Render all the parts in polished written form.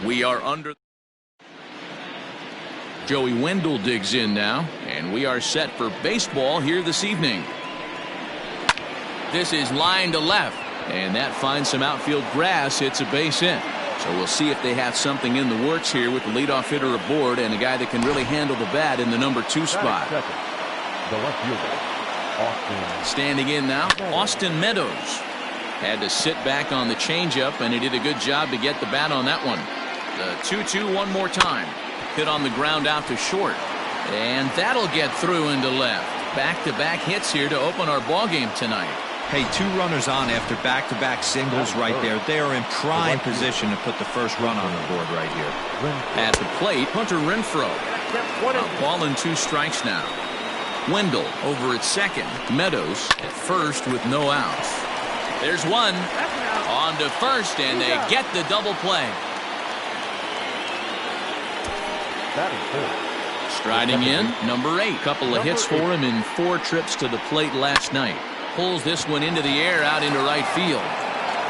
We are under. Joey Wendell digs in now, and we are set for baseball here this evening. This is line to left, and that finds some outfield grass. It's a base hit. So we'll see if they have something in the works here with the leadoff hitter aboard and a guy that can really handle the bat in the number 2 spot. The left fielder, standing in now, Austin Meadows. Had to sit back on the changeup, and he did a good job to get the bat on that one. The 2-2 one more time. Hit on the ground out to short. And that'll get through into left. Back-to-back hits here to open our ball game tonight. Hey, 2 runners on after back-to-back singles right there. They are in prime position to put the first run on the board right here. At the plate, Hunter Renfroe. A ball and 2 strikes now. Wendell over at second. Meadows at first with no outs. There's one. On to first, and they get the double play. Striding in, number 8. Couple of hits for him in 4 trips to the plate last night. Pulls this one into the air out into right field.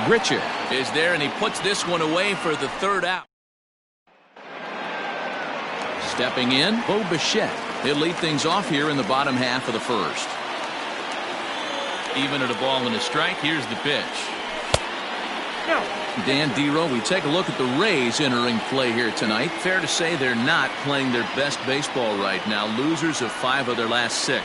Richard is there, and he puts this one away for the 3rd out. Stepping in, Bo Bichette. He'll lead things off here in the bottom half of the 1st. Even at a ball and a strike, here's the pitch. Dan Dero, we take a look at the Rays entering play here tonight. Fair to say they're not playing their best baseball right now. Losers of 5 of their last 6.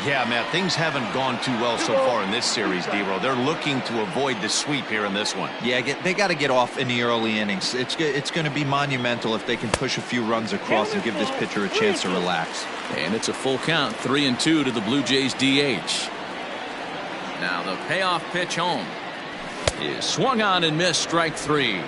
Yeah, Matt, things haven't gone too well so far in this series, Dero. They're looking to avoid the sweep here in this one. Yeah, they got to get off in the early innings. It's going to be monumental if they can push a few runs across and give this pitcher a chance to relax. And it's a full count, 3-2 to the Blue Jays DH. Now the payoff pitch home is swung on and missed, strike 3.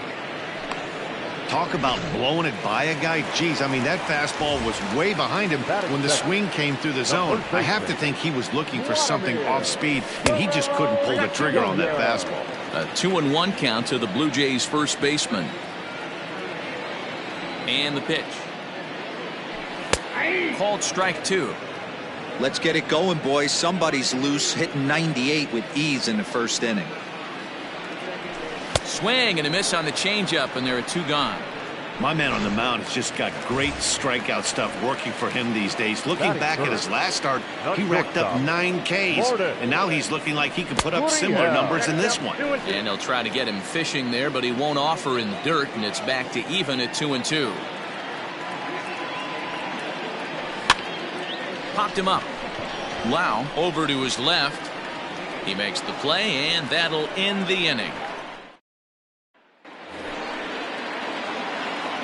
Talk about blowing it by a guy. Geez, I mean, that fastball was way behind him when the swing came through the zone. I have to think he was looking for something off speed, and he just couldn't pull the trigger on that fastball. A 2-1 count to the Blue Jays first baseman. And the pitch. Called strike 2. Let's get it going, boys. Somebody's loose, hitting 98 with ease in the 1st inning. Swing and a miss on the changeup, and there are 2 gone. My man on the mound has just got great strikeout stuff working for him these days. Looking back at his last start, he racked up 9 Ks, and now he's looking like he can put up similar numbers in this one. And they'll try to get him fishing there, but he won't offer in the dirt, and it's back to even at 2-2. Popped him up. Lau over to his left. He makes the play, and that'll end the inning.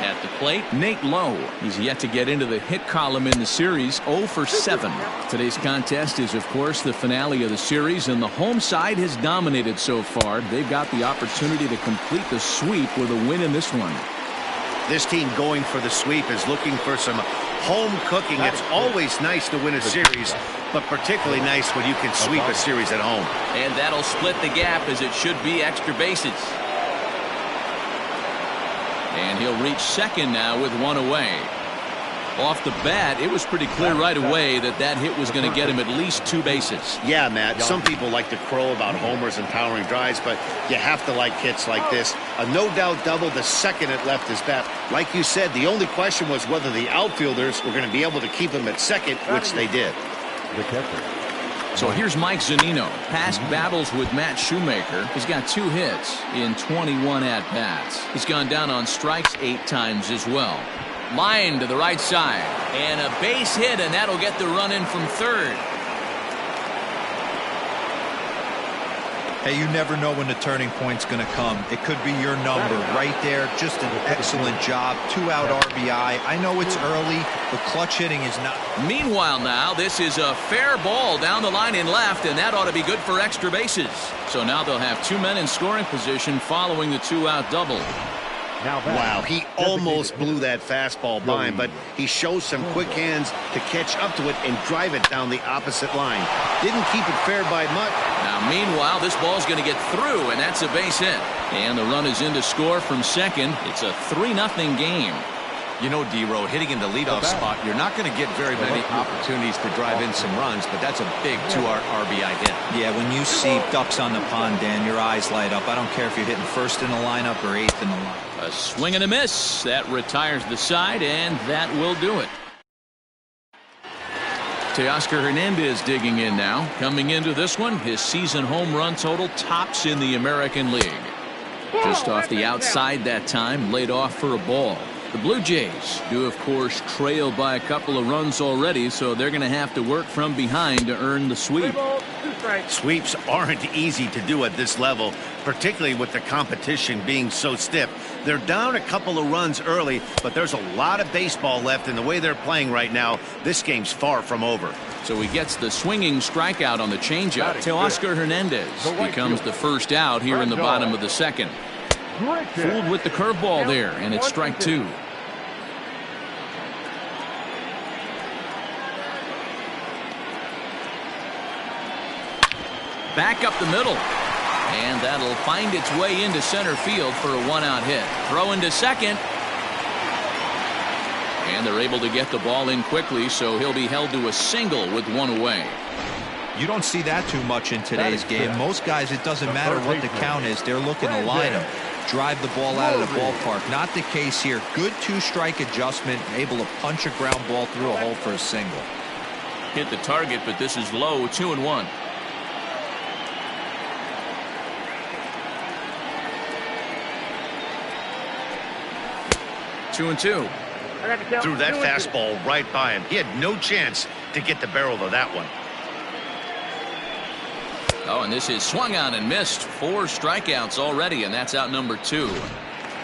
At the plate, Nate Lowe. He's yet to get into the hit column in the series, 0 for 7. Today's contest is, of course, the finale of the series, and the home side has dominated so far. They've got the opportunity to complete the sweep with a win in this one. This team going for the sweep is looking for some home cooking. It's always nice to win a series, but particularly nice when you can sweep a series at home. And that'll split the gap, as it should be extra bases. And he'll reach second now with 1 away. Off the bat, it was pretty clear right away that that hit was going to get him at least 2 bases. Yeah, Matt, some people like to crow about homers and powering drives, but you have to like hits like this. A no-doubt double the second it left his bat. Like you said, the only question was whether the outfielders were going to be able to keep him at second, which they did. So here's Mike Zunino. Past battles with Matt Shoemaker. He's got 2 hits in 21 at-bats. He's gone down on strikes 8 times as well. Line to the right side. And a base hit, and that'll get the run in from third. Hey, you never know when the turning point's going to come. It could be your number right there. Just an excellent job. 2-out RBI. I know it's early, but clutch hitting is not. Meanwhile now, this is a fair ball down the line in left, and that ought to be good for extra bases. So now they'll have 2 men in scoring position following the 2-out double. Wow, he almost blew that fastball by him, but he shows some quick hands to catch up to it and drive it down the opposite line. Didn't keep it fair by much. Now, meanwhile, this ball's going to get through, and that's a base hit. And the run is in to score from second. It's a 3-0 game. You know, D-Row, hitting in the leadoff spot, you're not going to get very many opportunities to drive in some runs, but that's a big 2 RBI hit. Yeah, when you see ducks on the pond, Dan, your eyes light up. I don't care if you're hitting first in the lineup or eighth in the lineup. A swing and a miss. That retires the side, and that will do it. Teoscar Hernandez digging in now. Coming into this one, his season home run total tops in the American League. Just off the outside that time, laid off for a ball. The Blue Jays do, of course, trail by a couple of runs already, so they're going to have to work from behind to earn the sweep. Sweeps aren't easy to do at this level, particularly with the competition being so stiff. They're down a couple of runs early, but there's a lot of baseball left in the way they're playing right now. This game's far from over. So he gets the swinging strikeout on the changeup. Teoscar Hernandez becomes the first out here in the bottom of the second. Fooled with the curveball there, and it's strike 2. Back up the middle, and that'll find its way into center field for a 1-out hit. Throw into second, and they're able to get the ball in quickly, so he'll be held to a single with 1 away. You don't see that too much in today's game. Most guys, it doesn't matter what the count is. They're looking to line them, drive the ball out of the ballpark. Not the case here. Good 2-strike adjustment, able to punch a ground ball through a hole for a single. Hit the target, but this is low, 2-1. Two and two. Threw that fastball right by him. He had no chance to get the barrel of that one. Oh, and this is swung on and missed. 4 strikeouts already, and that's out number 2.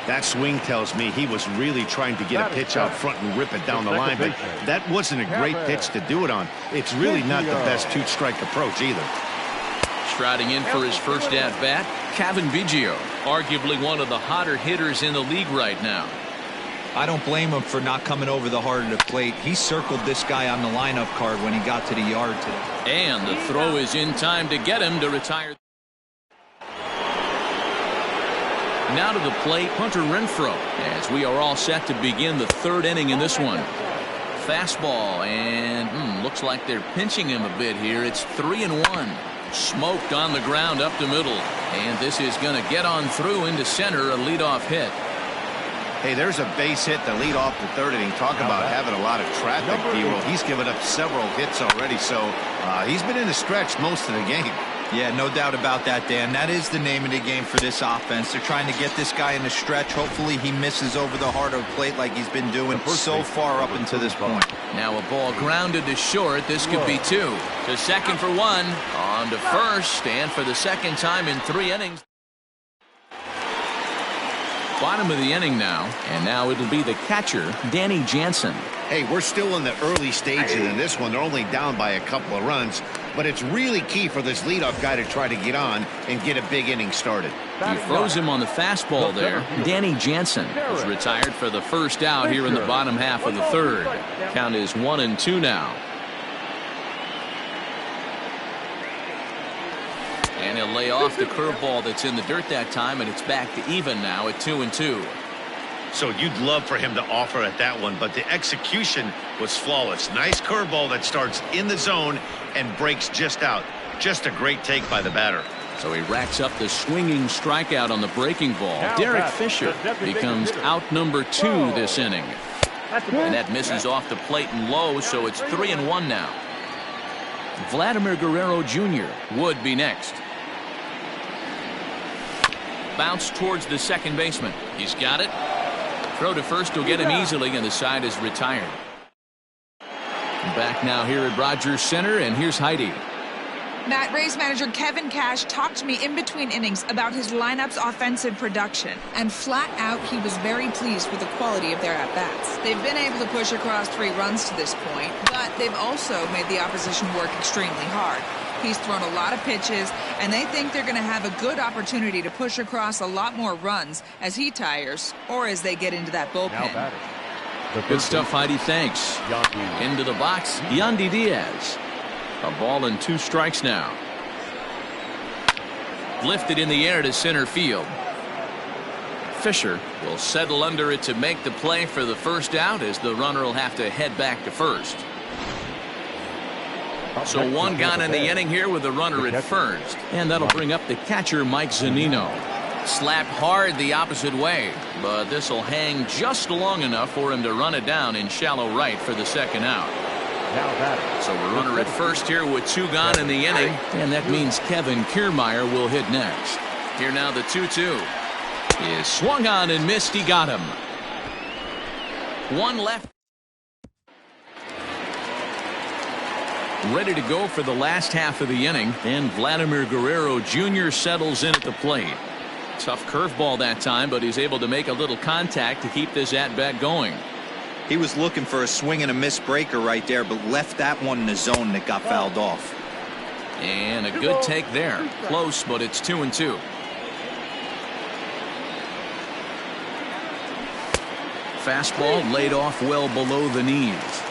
That swing tells me he was really trying to get a pitch out front and rip it down the line, but that wasn't a great pitch to do it on. It's really not the best 2-strike approach either. Striding in for his first at-bat, Cavan Biggio, arguably one of the hotter hitters in the league right now. I don't blame him for not coming over the heart of the plate. He circled this guy on the lineup card when he got to the yard today. And the throw is in time to get him to retire. Now to the plate, Hunter Renfroe, as we are all set to begin the 3rd inning in this one. Fastball, and looks like they're pinching him a bit here. It's 3-1. Smoked on the ground up the middle, and this is going to get on through into center, a leadoff hit. Hey, there's a base hit to lead off the 3rd inning. Talk about having a lot of traffic, D-Roll. He's given up several hits already, so he's been in the stretch most of the game. Yeah, no doubt about that, Dan. That is the name of the game for this offense. They're trying to get this guy in the stretch. Hopefully he misses over the heart of the plate like he's been doing so far up until this point. Now a ball grounded to short. This could be 2. To second for 1. On to first, and for the second time in 3 innings. Bottom of the inning now, and now it'll be the catcher, Danny Jansen. Hey, we're still in the early stages in this one. They're only down by a couple of runs, but it's really key for this leadoff guy to try to get on and get a big inning started. He throws him on the fastball there. Danny Jansen is retired for the first out here in the bottom half of the 3rd. Count is 1-2 now. And he'll lay off the curveball that's in the dirt that time, and it's back to even now at 2-2. So you'd love for him to offer at that one, but the execution was flawless. Nice curveball that starts in the zone and breaks just out. Just a great take by the batter. So he racks up the swinging strikeout on the breaking ball. Derek Fisher becomes out number 2 this inning. And that misses off the plate and low, so it's 3-1 now. Vladimir Guerrero Jr. would be next. Bounce towards the second baseman. He's got it. Throw to first will get him easily, and the side is retired. Back now here at Rogers Center, and here's Heidi. Matt, Rays manager Kevin Cash talked to me in between innings about his lineup's offensive production, and flat out he was very pleased with the quality of their at-bats. They've been able to push across 3 runs to this point, but they've also made the opposition work extremely hard. He's thrown a lot of pitches, and they think they're going to have a good opportunity to push across a lot more runs as he tires or as they get into that bullpen. Good stuff, Heidi. Thanks. Into the box, Yandy Diaz. A ball and 2 strikes now. Lifted in the air to center field. Fisher will settle under it to make the play for the first out, as the runner will have to head back to first. So one gone in the inning here with the runner at first, and that'll bring up the catcher, Mike Zunino. Slapped hard the opposite way, but this will hang just long enough for him to run it down in shallow right for the second out. So a runner at first here with two gone in the inning, and that means Kevin Kiermaier will hit next. Here now the 2-2 is swung on and missed. He got him. One left. Ready to go for the last half of the inning, and Vladimir Guerrero Jr. settles in at the plate. Tough curveball that time, but he's able to make a little contact to keep this at-bat going. He was looking for a swing and a miss breaker right there, but left that one in the zone that got fouled off. And a good take there. Close, but it's 2-2. Fastball laid off well below the knees.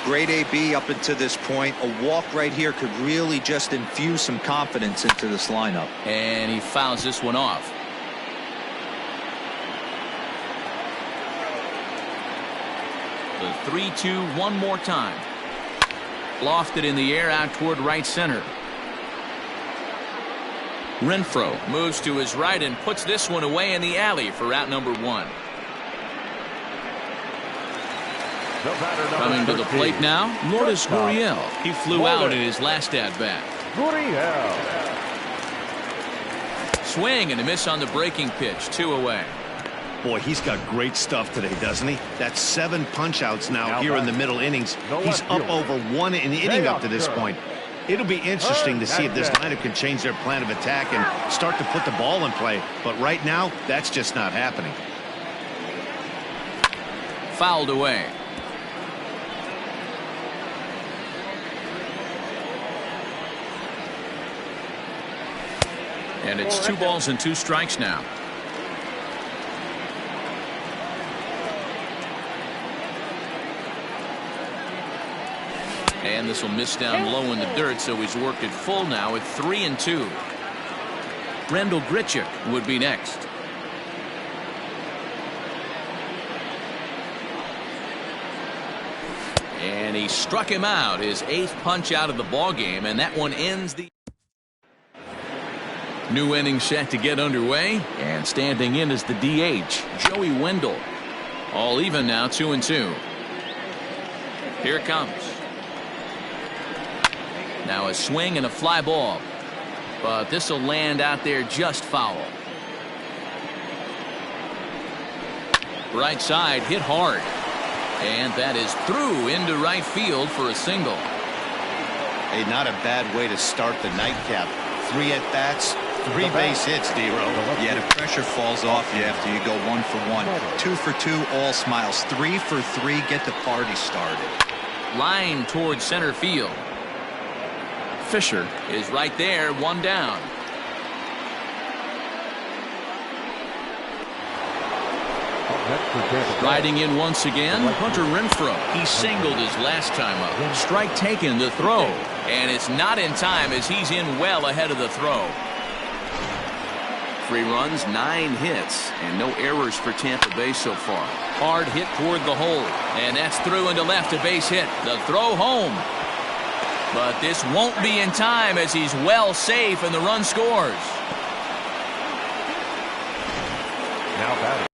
Great AB up until this point. A walk right here could really just infuse some confidence into this lineup. And he fouls this one off. The 3-2 one more time. Lofted in the air out toward right center. Renfroe moves to his right and puts this one away in the alley for out number one. Coming to the plate now, Lourdes Gurriel. He flew out in his last at-bat. Swing and a miss on the breaking pitch. 2 away. Boy, he's got great stuff today, doesn't he? That's 7 punch-outs now here in the middle innings. He's up over 1 in the inning up to this point. It'll be interesting to see if this lineup can change their plan of attack and start to put the ball in play. But right now, that's just not happening. Fouled away. And it's 2 balls and 2 strikes now. And this will miss down low in the dirt, so he's worked it full now at 3-2. Randall Grichuk would be next. And he struck him out, his 8th punch out of the ball game, and that one ends the new inning set to get underway, and standing in is the DH, Joey Wendell. All even now, 2-2. Here it comes. Now a swing and a fly ball, but this will land out there just foul. Right side hit hard, and that is through into right field for a single. Hey, not a bad way to start the nightcap. 3 at-bats, 3 base hits, D-Row. Yeah, the pressure falls off you after you go 1 for 1. 2 for 2, all smiles. 3 for 3, get the party started. Line towards center field. Fisher is right there, 1 down. Riding in once again, Hunter Renfroe. He singled his last time up. Strike taken, the throw. And it's not in time as he's in well ahead of the throw. 3 runs, 9 hits, and no errors for Tampa Bay so far. Hard hit toward the hole, and that's through into left, a base hit. The throw home. But this won't be in time as he's well safe and the run scores. Now batting.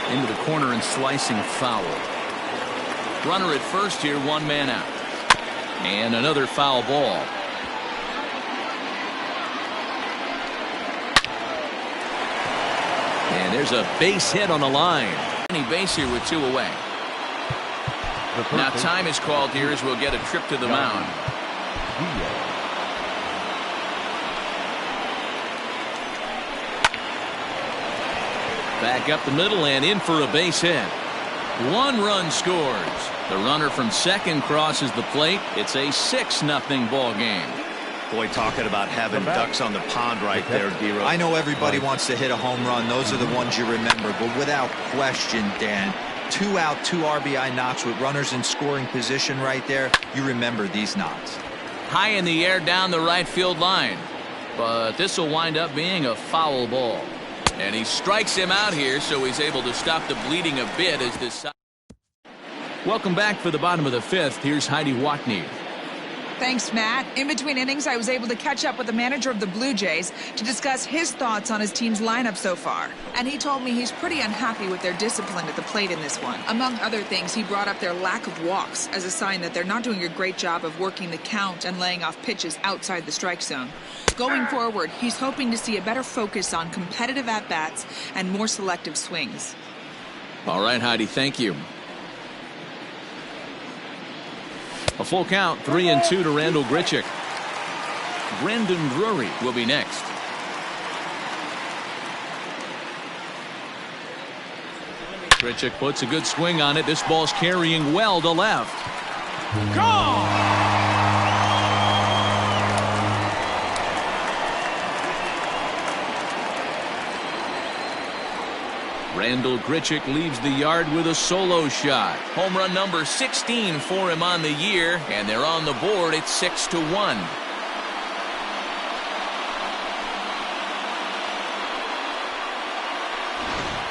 Into the corner and slicing foul. Runner at first here, 1 man out. And another foul ball. And there's a base hit on the line. Any base here with 2 away. Now time is called here as we'll get a trip to the mound. Back up the middle and in for a base hit. 1 run scores. The runner from second crosses the plate. It's a 6-0 ball game. Boy, talking about having ducks on the pond right there, D-Row. I know everybody wants to hit a home run. Those are the ones you remember. But without question, Dan, 2 out, 2 RBI knocks with runners in scoring position right there. You remember these knocks. High in the air down the right field line. but this will wind up being a foul ball. And he strikes him out here, so he's able to stop the bleeding a bit as this. Welcome back for the bottom of the fifth. Here's Heidi Watney. Thanks, Matt. In between innings, I was able to catch up with the manager of the Blue Jays to discuss his thoughts on his team's lineup so far. And he told me he's pretty unhappy with their discipline at the plate in this one. Among other things, he brought up their lack of walks as a sign that they're not doing a great job of working the count and laying off pitches outside the strike zone. Going forward, he's hoping to see a better focus on competitive at-bats and more selective swings. All right, Heidi, thank you. A full count, 3-2 to Randall Grichuk. Brandon Drury will be next. Grichuk puts a good swing on it. This ball's carrying well to left. Gone! Randall Grichuk leaves the yard with a solo shot. Home run number 16 for him on the year, and they're on the board at 6-1.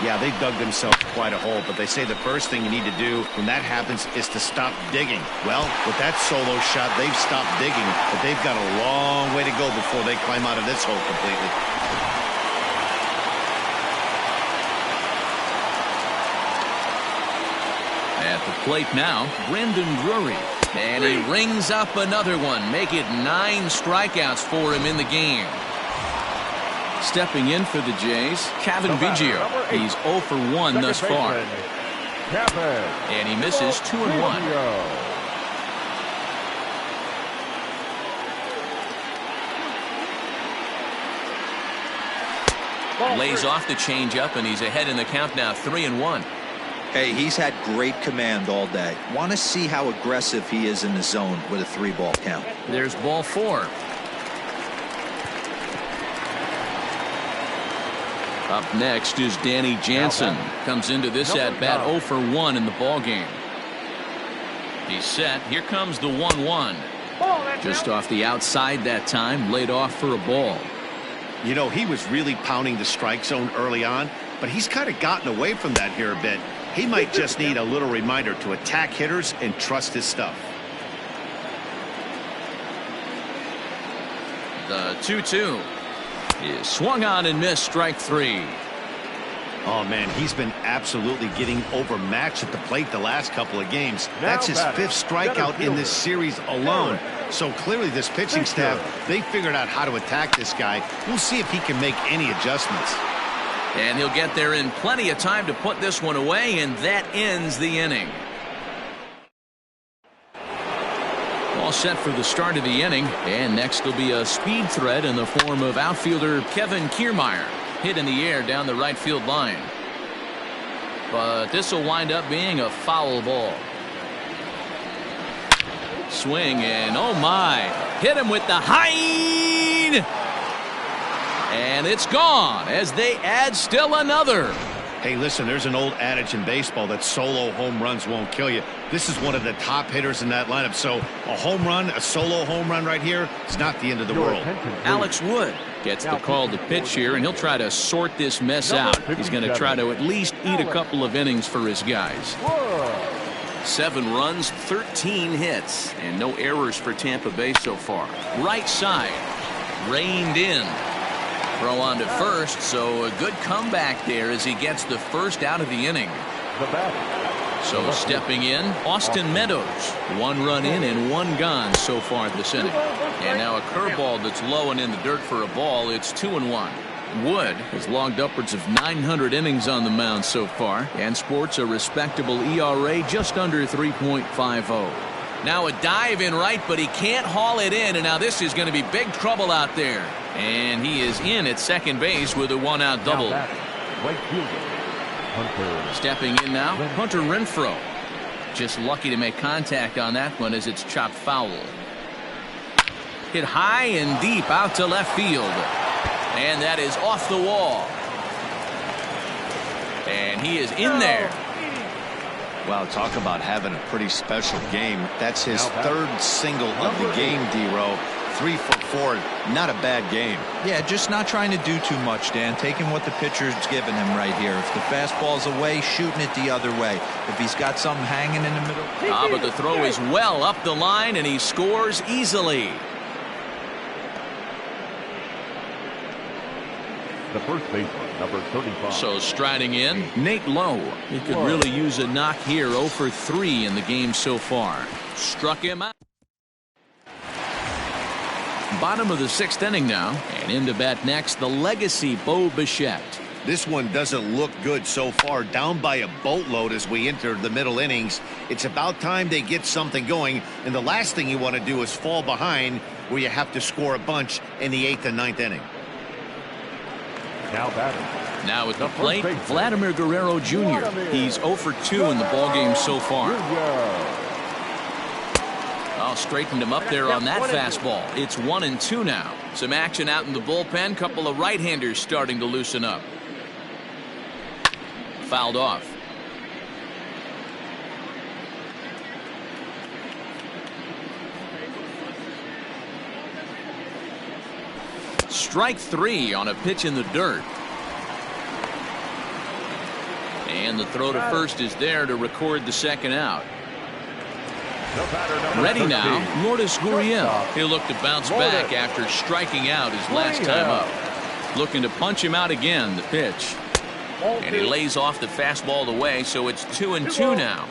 Yeah, they dug themselves quite a hole, but they say the first thing you need to do when that happens is to stop digging. Well, with that solo shot, they've stopped digging, but they've got a long way to go before they climb out of this hole completely. At the plate now, Brandon Drury. And he rings up another one. Make it 9 strikeouts for him in the game. Stepping in for the Jays, Kevin Biggio. He's 0 for 1 thus far. And he misses 2-1. Lays off the changeup, and he's ahead in the count now, 3-1. Hey, he's had great command all day. Want to see how aggressive he is in the zone with a 3-ball count. There's ball 4. Up next is Danny Jansen. Comes into this at-bat 0 for 1 in the ballgame. He's set. Here comes the 1-1. Just off the outside that time, laid off for a ball. You know, he was really pounding the strike zone early on, but he's kind of gotten away from that here a bit. He might just need a little reminder to attack hitters and trust his stuff. The 2-2 is swung on and missed, strike 3. Oh, man, he's been absolutely getting overmatched at the plate the last couple of games. That's his 5th strikeout in this series alone. So clearly this pitching staff, they figured out how to attack this guy. We'll see if he can make any adjustments. And he'll get there in plenty of time to put this one away, and that ends the inning. All set for the start of the inning, and next will be a speed threat in the form of outfielder Kevin Kiermaier. Hit in the air down the right field line. But this will wind up being a foul ball. Swing, and oh my, hit him with the Hind! And it's gone as they add still another. Hey, listen, there's an old adage in baseball that solo home runs won't kill you. This is one of the top hitters in that lineup. So a home run, a solo home run right here is not the end of the world. Alex Wood gets the call to pitch here, and he'll try to sort this mess out. He's going to try to at least eat a couple of innings for his guys. 7 runs, 13 hits, and no errors for Tampa Bay so far. Right side, reined in. Throw on to first, so a good comeback there as he gets the first out of the inning. So stepping in, Austin Meadows. 1 run in and 1 gone so far this inning. And now a curveball that's low and in the dirt for a ball. It's 2-1. Wood has logged upwards of 900 innings on the mound so far and sports a respectable ERA just under 3.50. Now a dive in right, but he can't haul it in, and now this is going to be big trouble out there. And he is in at second base with a 1-out double. Stepping in now, Hunter Renfroe. Just lucky to make contact on that one as it's chopped foul. Hit high and deep out to left field. And that is off the wall. And he is in there. Well, talk about having a pretty special game. That's his 3rd single of the game, D-Row. 3 for 4. Not a bad game. Yeah, just not trying to do too much, Dan. Taking what the pitcher's giving him right here. If the fastball's away, shooting it the other way. If he's got something hanging in the middle. But the throw is well up the line, and he scores easily. The first baseman, number 35. So striding in, Nate Lowe. He could really use a knock here. 0 for 3 in the game so far. Struck him out. Bottom of the 6th inning now, and in to bat next, the legacy Bo Bichette. This one doesn't look good so far. Down by a boatload as we enter the middle innings. It's about time they get something going, and the last thing you want to do is fall behind where you have to score a bunch in the 8th and 9th inning. Now batting. Now at the plate, Vladimir Guerrero Jr. He's 0 for 2 in the ballgame so far. Oh, straightened him up there on that fastball. It's 1-2 now. Some action out in the bullpen. Couple of right-handers starting to loosen up. Fouled off. Strike 3 on a pitch in the dirt. And the throw to first is there to record the second out. Ready now, Lourdes Gurriel. He'll look to bounce back after striking out his last time up. Looking to punch him out again, the pitch. And he lays off the fastball away, so it's 2-2 now.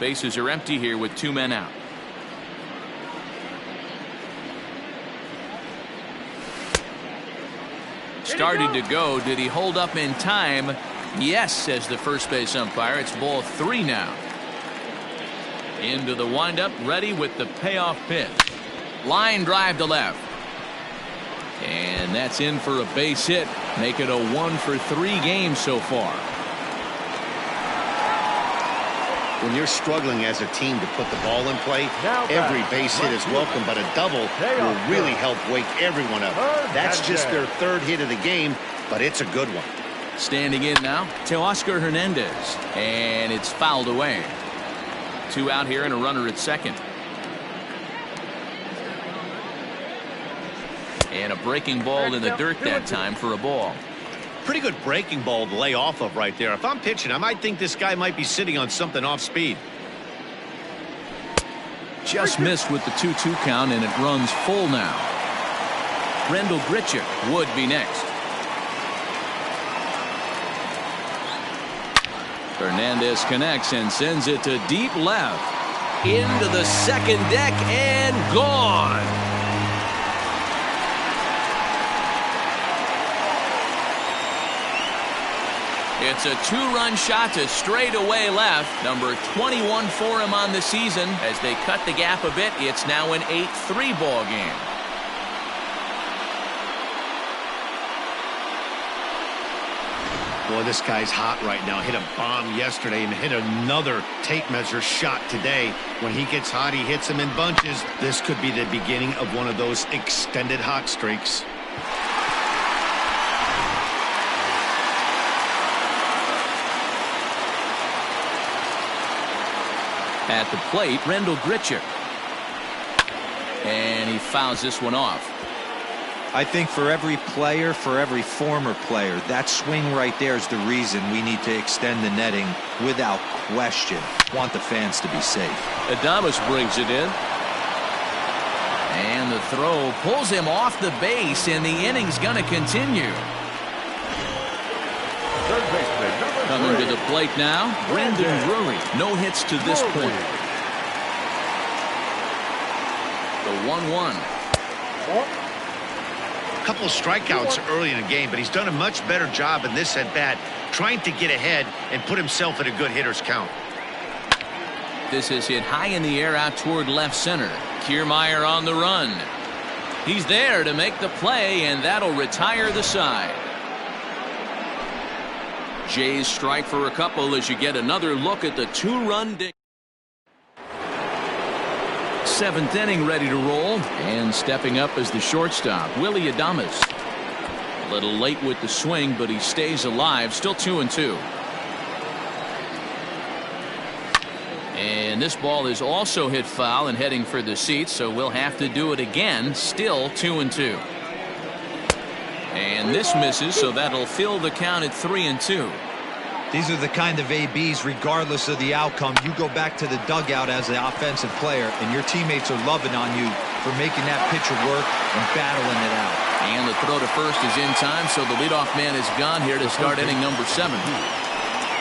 Bases are empty here with 2 men out. Started to go. Did he hold up in time? Yes, says the first base umpire. It's ball 3 now. Into the windup, ready with the payoff pitch. Line drive to left. And that's in for a base hit. Make it a 1 for 3 game so far. When you're struggling as a team to put the ball in play, every base hit is welcome, but a double will really help wake everyone up. That's just their 3rd hit of the game, but it's a good one. Standing in now, Teoscar Hernandez. And it's fouled away. 2 out here and a runner at second. And a breaking ball in the dirt that time for a ball. Pretty good breaking ball to lay off of right there. If I'm pitching, I might think this guy might be sitting on something off speed. Just missed with the 2-2 count, and it runs full now. Rendell Grichuk would be next. Hernandez connects and sends it to deep left. Into the second deck and gone. It's a 2-run shot to straightaway left. Number 21 for him on the season. As they cut the gap a bit, it's now an 8-3 ball game. Boy, this guy's hot right now. Hit a bomb yesterday and hit another tape measure shot today. When he gets hot, he hits them in bunches. This could be the beginning of one of those extended hot streaks. At the plate, Rendell Grichuk. And he fouls this one off. I think for every player, for every former player, that swing right there is the reason we need to extend the netting without question. Want the fans to be safe. Adames brings it in. And the throw pulls him off the base, and the inning's going to continue. Coming to the plate now, Brandon Drury. No hits to this point. The 1-1. A couple of strikeouts early in the game, but he's done a much better job in this at-bat trying to get ahead and put himself at a good hitter's count. This is hit high in the air out toward left center. Kiermaier on the run. He's there to make the play, and that'll retire the side. Jays strike for a couple as you get another look at the 2-run ding. 7th inning ready to roll, and stepping up as the shortstop, Willy Adames. A little late with the swing, but he stays alive. Still 2-2. And this ball is also hit foul and heading for the seats, so we'll have to do it again. Still 2-2. And this misses, so that'll fill the count at 3-2. These are the kind of ABs, regardless of the outcome. You go back to the dugout as the offensive player, and your teammates are loving on you for making that pitcher work and battling it out. And the throw to first is in time, so the leadoff man is gone here to start inning number 7.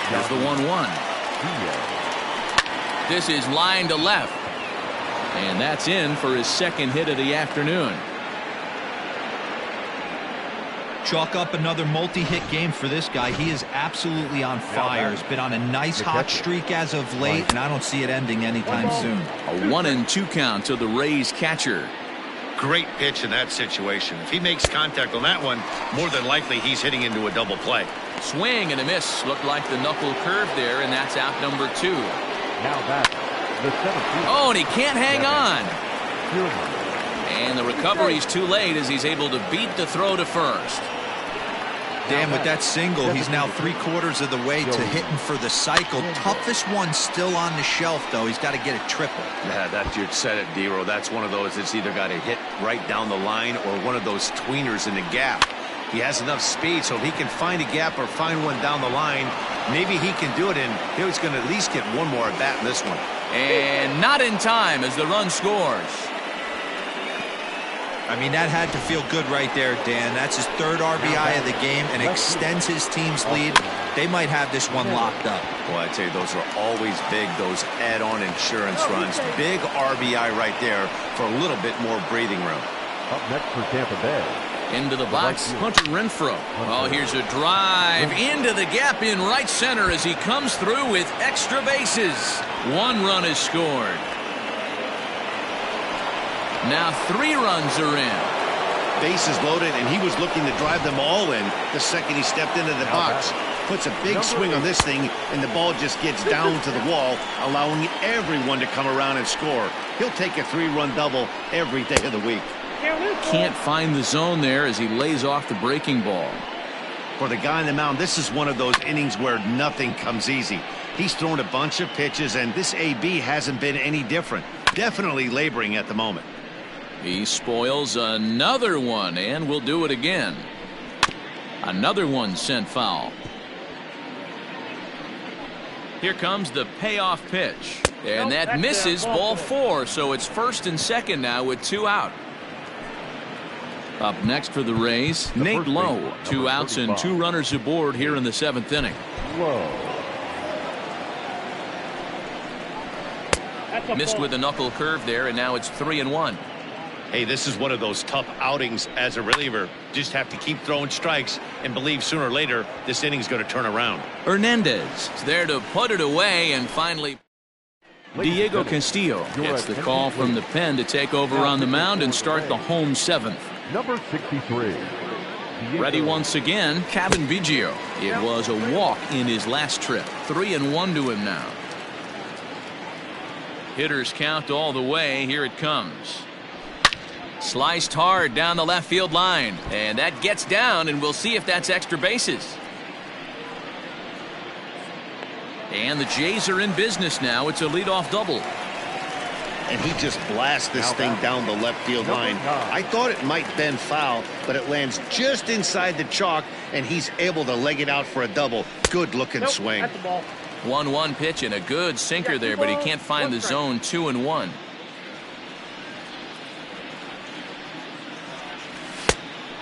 Here's the 1-1. This is line to left. And that's in for his second hit of the afternoon. Chalk up another multi-hit game for this guy. He is absolutely on fire. He's been on a nice hot streak as of late, and I don't see it ending anytime soon. A 1-2 count to the Rays catcher. Great pitch in that situation. If he makes contact on that one, more than likely he's hitting into a double play. Swing and a miss. Looked like the knuckle curve there, and that's out number 2. Now back, the 7th. Oh, and he can't hang on. And the recovery's too late as he's able to beat the throw to first. Dan, with that single, he's now 3/4 of the way to hitting for the cycle. Toughest one still on the shelf, though. He's got to get a triple. Yeah, that you said it, D-Row. That's one of those that's either got to hit right down the line or one of those tweeners in the gap. He has enough speed, so if he can find a gap or find one down the line, maybe he can do it, and he's going to at least get one more at bat in this one. And not in time as the run scores. I mean, that had to feel good right there, Dan. That's his 3rd RBI of the game and extends his team's lead. They might have this one locked up. Well, I tell you, those are always big, those add-on insurance runs. Big RBI right there for a little bit more breathing room. Up next for Tampa Bay. Into the box, Hunter Renfroe. Oh, here's a drive into the gap in right center as he comes through with extra bases. 1 run is scored. Now 3 runs are in. Bases loaded, and he was looking to drive them all in the second he stepped into the box. Puts a big swing on this thing, and the ball just gets down to the wall, allowing everyone to come around and score. He'll take a 3-run double every day of the week. Can't find the zone there as he lays off the breaking ball. For the guy on the mound, this is one of those innings where nothing comes easy. He's thrown a bunch of pitches, and this AB hasn't been any different. Definitely laboring at the moment. He spoils another one, and will do it again. Another one sent foul. Here comes the payoff pitch. And that misses, ball 4, so it's 1st and 2nd now with 2 out. Up next for the Rays, Nate Lowe. 2 outs and 2 runners aboard here in the 7th inning. Missed with a knuckle curve there, and now it's 3-1. Hey, this is one of those tough outings as a reliever. Just have to keep throwing strikes and believe sooner or later this inning's going to turn around. Hernandez is there to put it away, and finally Diego Castillo gets the call from the pen to take over on the mound and start the home 7th. Number 63. Ready once again, Kevin Biggio. It was a walk in his last trip. 3-1 to him now. Hitters count all the way. Here it comes. Sliced hard down the left field line, and that gets down, and we'll see if that's extra bases. And the Jays are in business now. It's a leadoff double. And he just blasts this thing down the left field line. I thought it might bend foul, but it lands just inside the chalk, and he's able to leg it out for a double. Good looking swing. 1-1 pitch and a good sinker there, but he can't find the zone. 2-1.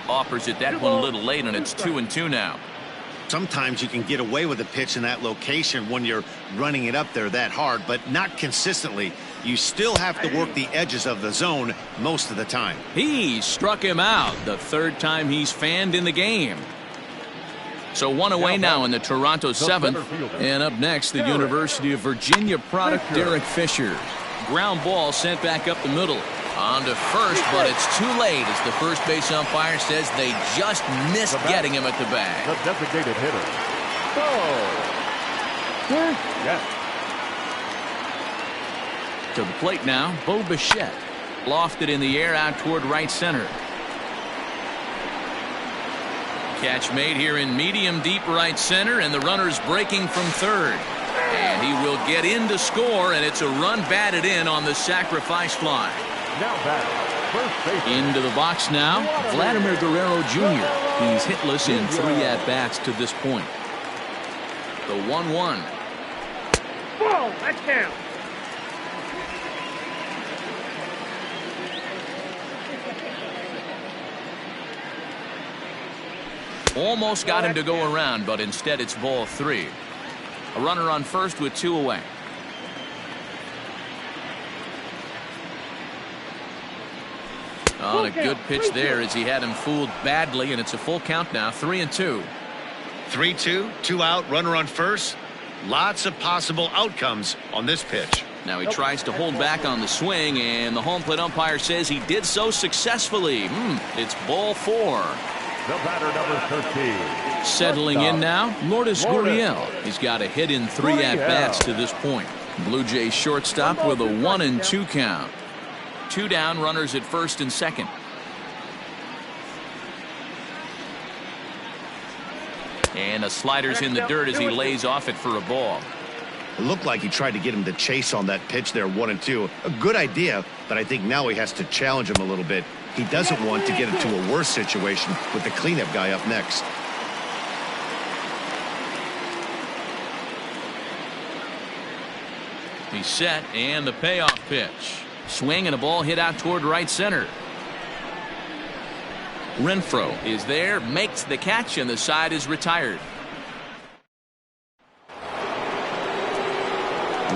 Offers it that one a little late, and it's 2-2 now. Sometimes you can get away with a pitch in that location when you're running it up there that hard, but not consistently. You still have to work the edges of the zone most of the time. He struck him out the 3rd time he's fanned in the game. So 1 away now in the Toronto 7th. And up next, the University of Virginia product, Derek Fisher. Ground ball sent back up the middle. On to first, but it's too late as the first base umpire says they just missed getting him at the bag. The designated hitter. To the plate now, Bo Bichette. Lofted in the air out toward right center. Catch made here in medium deep right center, and the runner's breaking from 3rd. And he will get in to score, and it's a run batted in on the sacrifice fly. Now back, first base. Into the box now, Vladimir Guerrero Jr. He's hitless in 3 at-bats to this point. The 1-1. Ball, that counts. Almost got him to go around, but instead it's ball 3. A runner on first with 2 away. On a good pitch there as he had him fooled badly, and it's a full count now, 3-2. 3-2, 2 out, runner on first. Lots of possible outcomes on this pitch. Now he tries to hold back on the swing, and the home plate umpire says he did so successfully. It's ball 4. The batter, number 13. Settling in now, Lourdes Gurriel. He's got a hit in 3 at-bats to this point. Blue Jays shortstop with a 1-2 count. 2 down, runners at first and second. And a slider's in the dirt as he lays off it for a ball. It looked like he tried to get him to chase on that pitch there, 1-2. A good idea, but I think now he has to challenge him a little bit. He doesn't want to get into a worse situation with the cleanup guy up next. He's set, and the payoff pitch. Swing and a ball hit out toward right center. Renfroe is there, makes the catch, and the side is retired.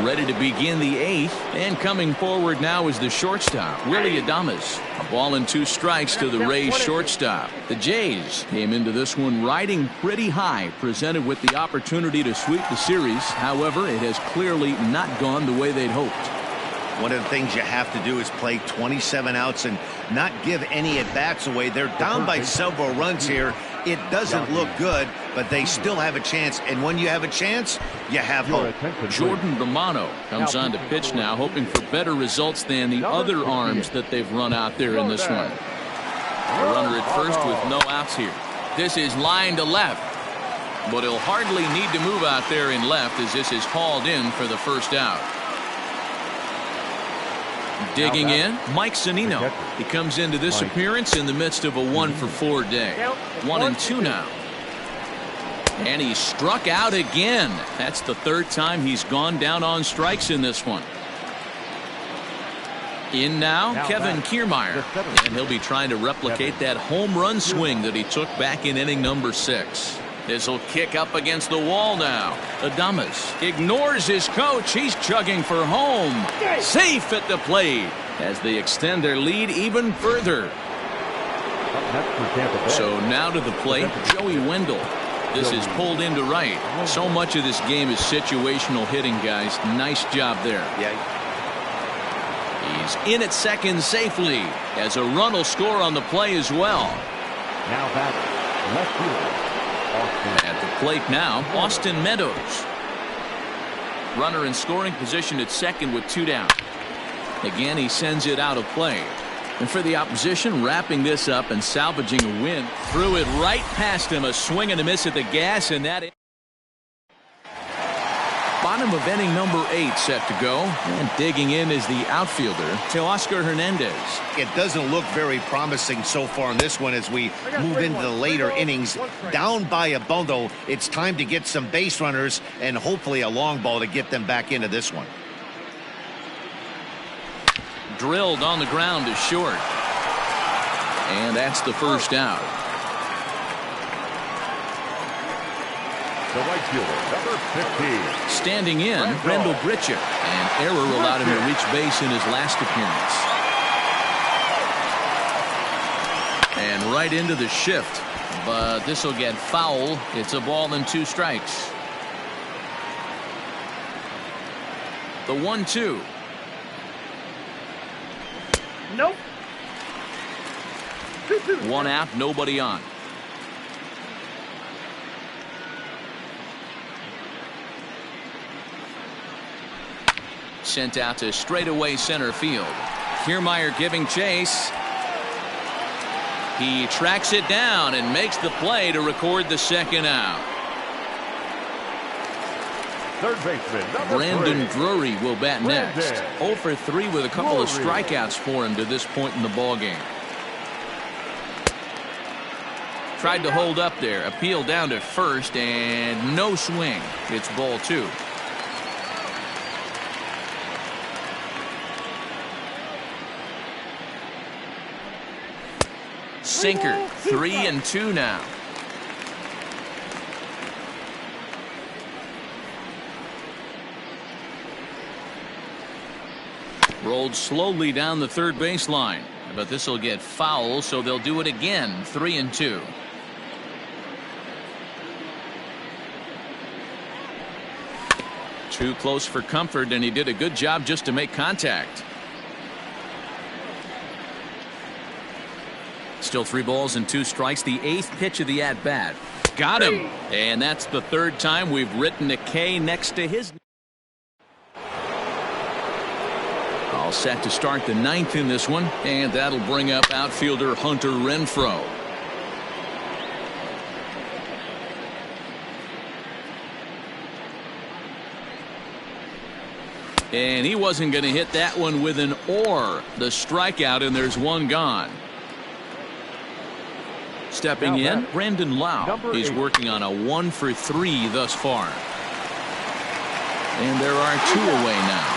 Ready to begin the 8th, and coming forward now is the shortstop, Willie Adames. A ball and 2 strikes to the Rays shortstop. The Jays came into this one riding pretty high, presented with the opportunity to sweep the series. However, it has clearly not gone the way they'd hoped. One of the things you have to do is play 27 outs and not give any at-bats away. They're down by several runs here. It doesn't look good, but they still have a chance. And when you have a chance, you have hope. Jordan Romano comes on to pitch now, hoping for better results than the other arms that they've run out there in this one. A runner at first with no outs here. This is line to left, but he'll hardly need to move out there in left as this is hauled in for the first out. Digging in, Mike Zunino. He comes into this appearance in the midst of a 1-for-4 day. 1-2 now. And he struck out again. That's the 3rd time he's gone down on strikes in this one. In now, Kevin Kiermaier. And he'll be trying to replicate that home run swing that he took back in inning number 6. This will kick up against the wall now. Adames ignores his coach. He's chugging for home. Safe at the plate as they extend their lead even further. So now to the plate, Joey Wendell. This is pulled into right. So much of this game is situational hitting, guys. Nice job there. He's in at second safely as a run will score on the play as well. Now batter, left fielder. At the plate now, Austin Meadows. Runner in scoring position at second with 2 down. Again, he sends it out of play. And for the opposition, wrapping this up and salvaging a win. Threw it right past him, a swing and a miss at the gas, and that. Bottom of inning number 8 set to go. And digging in is the outfielder, Teoscar Hernandez. It doesn't look very promising so far in this one as we move into the later innings. Down by a bundle, it's time to get some base runners and hopefully a long ball to get them back into this one. Drilled on the ground is short. And that's the first out. The right fielder, number 15. Standing in, Randall Grichuk. An error allowed him to reach base in his last appearance. And right into the shift. But this will get foul. It's a ball and 2 strikes. The 1-2. Nope. 1 out, nobody on. Sent out to straightaway center field. Kiermaier giving chase. He tracks it down and makes the play to record the second out. Third baseman, number Brandon 3. Drury will bat next. Brandon 0 for 3 with a couple of Drury. strikeouts for him to this point in the ballgame. Tried to hold up there. Appeal down to first and no swing. It's ball 2. Sinker. 3-2 now. Rolled slowly down the third baseline, but this will get foul, so they'll do it again. 3-2. Too close for comfort, and he did a good job just to make contact. Still 3 balls and 2 strikes. The 8th pitch of the at-bat. Got him. And that's the 3rd time we've written a K next to his. All set to start the 9th in this one, and that'll bring up outfielder Hunter Renfroe. And he wasn't going to hit that one with an or. The strikeout, and there's 1 gone. Stepping in, Brandon Lau. He's working on a 1 for 3 thus far. And there are 2 away now.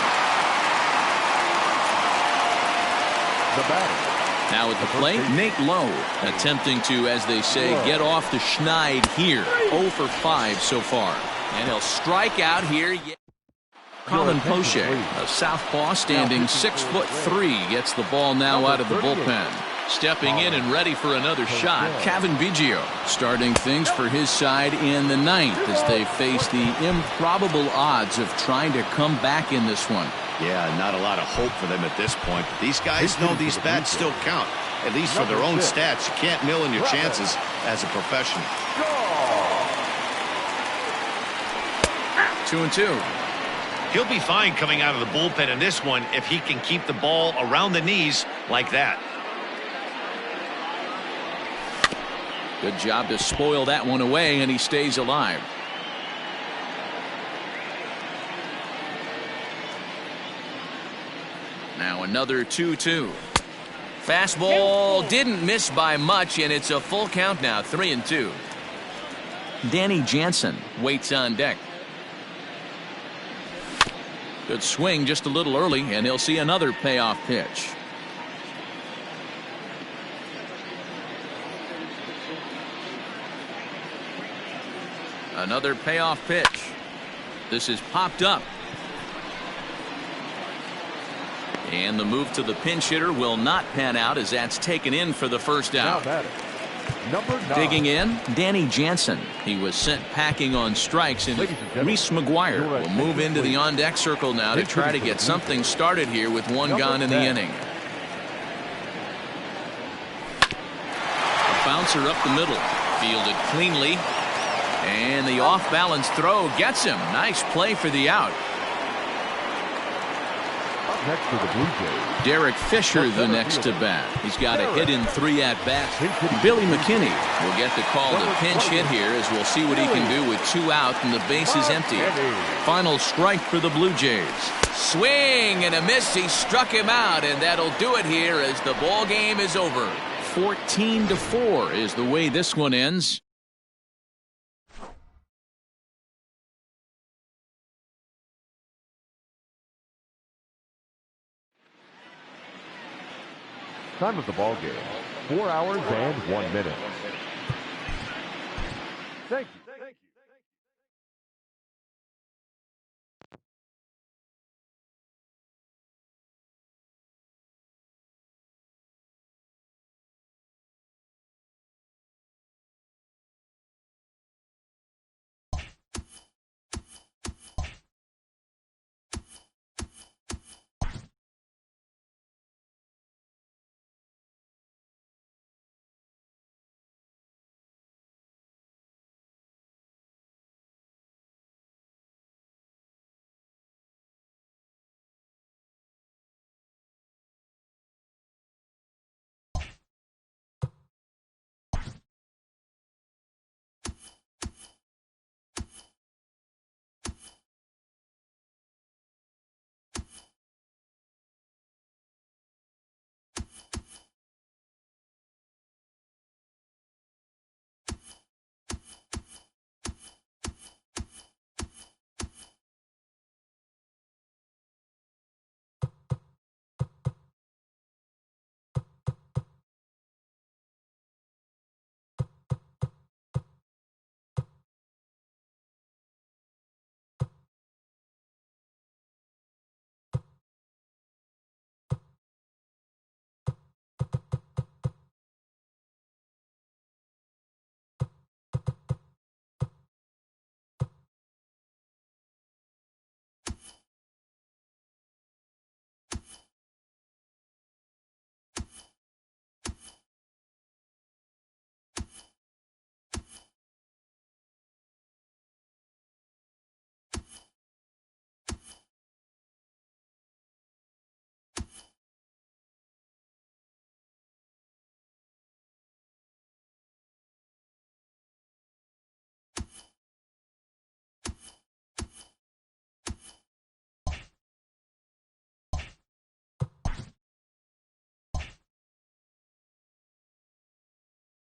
The batter. Now at the plate, Nate Lowe attempting to, as they say, get off the schneid here. 0 for 5 so far. And he'll strike out here. Colin Poche, a southpaw standing 6'3", gets the ball now out of the bullpen. Stepping in and ready for another shot, Kevin Biggio starting things for his side in the 9th as they face the improbable odds of trying to come back in this one. Yeah, not a lot of hope for them at this point. But these guys know these bats still count, at least for their own stats. You can't mill in your chances as a professional. 2-2. He'll be fine coming out of the bullpen in this one if he can keep the ball around the knees like that. Good job to spoil that one away, and he stays alive. Now another 2-2. Fastball didn't miss by much, and it's a full count now. 3-2. Danny Jansen waits on deck. Good swing just a little early, and he'll see another payoff pitch. Another payoff pitch. This is popped up. And the move to the pinch hitter will not pan out as that's taken in for the first out. Number 9. Digging in, Danny Jansen. He was sent packing on strikes, and Reese McGuire will move into the on-deck circle now to try to get something started here with 1 gone in the inning. A bouncer up the middle, fielded cleanly. And the off-balance throw gets him. Nice play for the out. Up next for the Blue Jays, Derek Fisher the next to bat. He's got a hit in 3 at-bats. Billy McKinney will get the call to pinch hit here as we'll see what he can do with 2 out and the bases empty. Final strike for the Blue Jays. Swing and a miss. He struck him out, and that'll do it here as the ball game is over. 14-4 is the way this one ends. time of the ball game, 4 hours and 1 minute. Thank you.